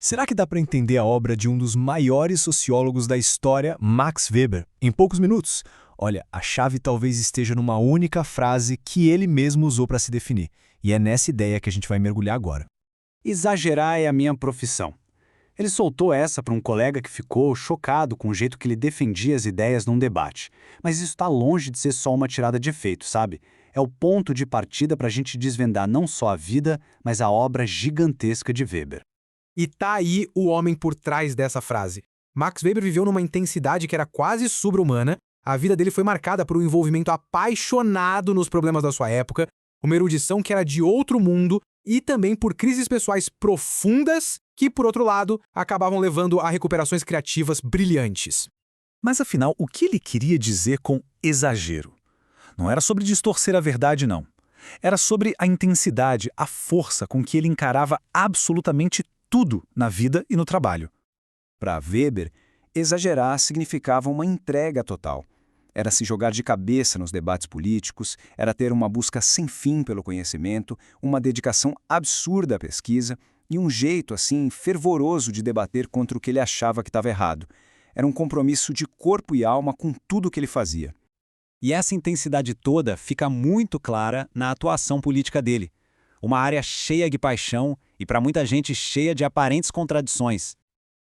Será que dá para entender a obra de um dos maiores sociólogos da história, Max Weber, em poucos minutos? Olha, a chave talvez esteja numa única frase que ele mesmo usou para se definir. E é nessa ideia que a gente vai mergulhar agora. Exagerar é a minha profissão. Ele soltou essa para um colega que ficou chocado com o jeito que ele defendia as ideias num debate. Mas isso está longe de ser só uma tirada de efeito, sabe? É o ponto de partida para a gente desvendar não só a vida, mas a obra gigantesca de Weber. E tá aí o homem por trás dessa frase. Max Weber viveu numa intensidade que era quase sobre-humana. A vida dele foi marcada por um envolvimento apaixonado nos problemas da sua época, uma erudição que era de outro mundo e também por crises pessoais profundas que, por outro lado, acabavam levando a recuperações criativas brilhantes. Mas afinal, o que ele queria dizer com exagero? Não era sobre distorcer a verdade, não. Era sobre a intensidade, a força com que ele encarava absolutamente tudo na vida e no trabalho. Para Weber, exagerar significava uma entrega total. Era se jogar de cabeça nos debates políticos, era ter uma busca sem fim pelo conhecimento, uma dedicação absurda à pesquisa e um jeito, assim, fervoroso de debater contra o que ele achava que estava errado. Era um compromisso de corpo e alma com tudo o que ele fazia. E essa intensidade toda fica muito clara na atuação política dele. Uma área cheia de paixão e, para muita gente, cheia de aparentes contradições.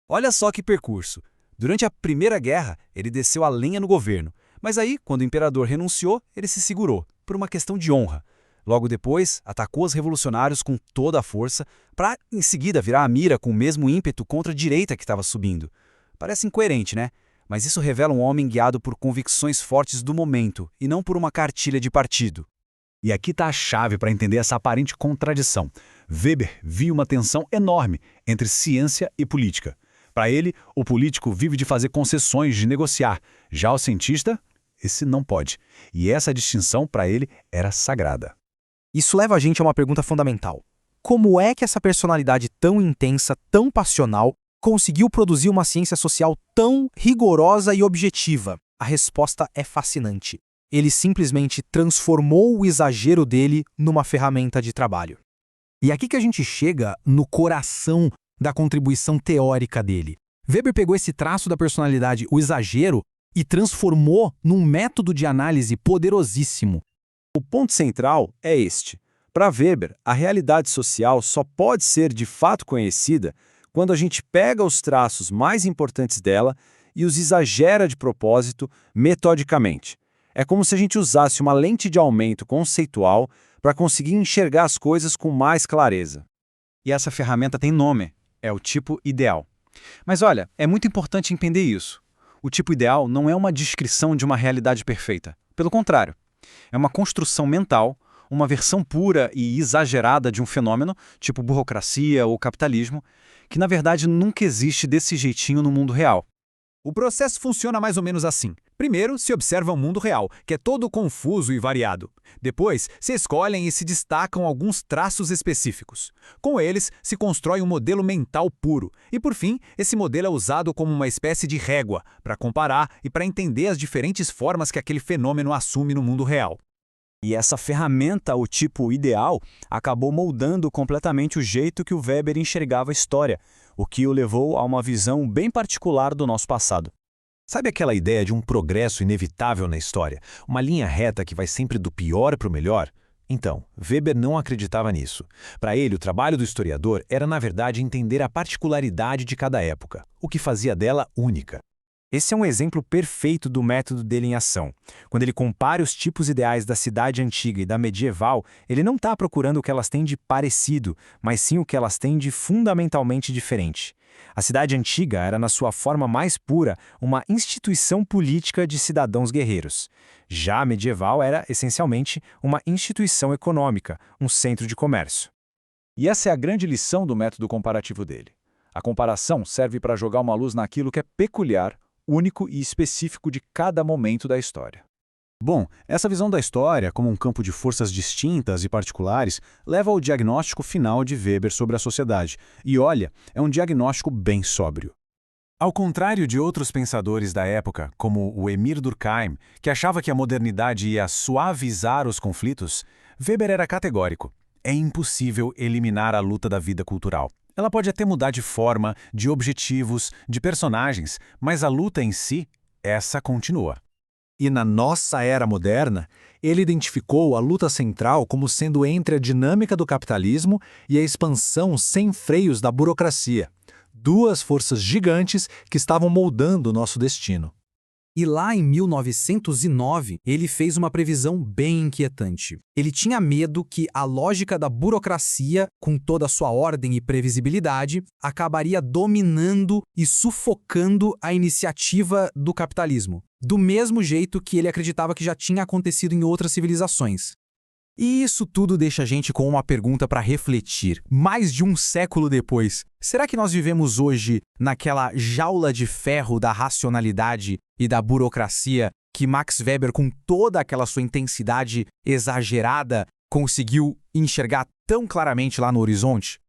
Olha só que percurso. Durante a Primeira Guerra, ele desceu a lenha no governo. Mas aí, quando o imperador renunciou, ele se segurou, por uma questão de honra. Logo depois, atacou os revolucionários com toda a força, para, em seguida, virar a mira com o mesmo ímpeto contra a direita que estava subindo. Parece incoerente, né? Mas isso revela um homem guiado por convicções fortes do momento, e não por uma cartilha de partido. E aqui está a chave para entender essa aparente contradição. Weber via uma tensão enorme entre ciência e política. Para ele, o político vive de fazer concessões, de negociar. Já o cientista, esse não pode. E essa distinção, para ele, era sagrada. Isso leva a gente a uma pergunta fundamental. Como é que essa personalidade tão intensa, tão passional, conseguiu produzir uma ciência social tão rigorosa e objetiva? A resposta é fascinante. Ele simplesmente transformou o exagero dele numa ferramenta de trabalho. E aqui que a gente chega no coração da contribuição teórica dele. Weber pegou esse traço da personalidade, o exagero, e transformou num método de análise poderosíssimo. O ponto central é este. Para Weber, a realidade social só pode ser de fato conhecida quando a gente pega os traços mais importantes dela e os exagera de propósito, metodicamente. É como se a gente usasse uma lente de aumento conceitual para conseguir enxergar as coisas com mais clareza. E essa ferramenta tem nome, é o tipo ideal. Mas olha, é muito importante entender isso. O tipo ideal não é uma descrição de uma realidade perfeita. Pelo contrário, é uma construção mental, uma versão pura e exagerada de um fenômeno, tipo burocracia ou capitalismo, que na verdade nunca existe desse jeitinho no mundo real. O processo funciona mais ou menos assim. Primeiro, se observa o mundo real, que é todo confuso e variado. Depois, se escolhem e se destacam alguns traços específicos. Com eles, se constrói um modelo mental puro. E, por fim, esse modelo é usado como uma espécie de régua, para comparar e para entender as diferentes formas que aquele fenômeno assume no mundo real. E essa ferramenta, o tipo ideal, acabou moldando completamente o jeito que o Weber enxergava a história, o que o levou a uma visão bem particular do nosso passado. Sabe aquela ideia de um progresso inevitável na história? Uma linha reta que vai sempre do pior para o melhor? Então, Weber não acreditava nisso. Para ele, o trabalho do historiador era, na verdade, entender a particularidade de cada época, o que fazia dela única. Esse é um exemplo perfeito do método dele em ação. Quando ele compara os tipos ideais da cidade antiga e da medieval, ele não está procurando o que elas têm de parecido, mas sim o que elas têm de fundamentalmente diferente. A cidade antiga era, na sua forma mais pura, uma instituição política de cidadãos guerreiros. Já a medieval era, essencialmente, uma instituição econômica, um centro de comércio. E essa é a grande lição do método comparativo dele. A comparação serve para jogar uma luz naquilo que é peculiar, único e específico de cada momento da história. Bom, essa visão da história, como um campo de forças distintas e particulares, leva ao diagnóstico final de Weber sobre a sociedade. E olha, é um diagnóstico bem sóbrio. Ao contrário de outros pensadores da época, como o Emir Durkheim, que achava que a modernidade ia suavizar os conflitos, Weber era categórico. É impossível eliminar a luta da vida cultural. Ela pode até mudar de forma, de objetivos, de personagens, mas a luta em si, essa continua. E na nossa era moderna, ele identificou a luta central como sendo entre a dinâmica do capitalismo e a expansão sem freios da burocracia. Duas forças gigantes que estavam moldando o nosso destino. E lá em 1909, ele fez uma previsão bem inquietante. Ele tinha medo que a lógica da burocracia, com toda a sua ordem e previsibilidade, acabaria dominando e sufocando a iniciativa do capitalismo, do mesmo jeito que ele acreditava que já tinha acontecido em outras civilizações. E isso tudo deixa a gente com uma pergunta para refletir. Mais de um século depois, será que nós vivemos hoje naquela jaula de ferro da racionalidade e da burocracia que Max Weber, com toda aquela sua intensidade exagerada, conseguiu enxergar tão claramente lá no horizonte?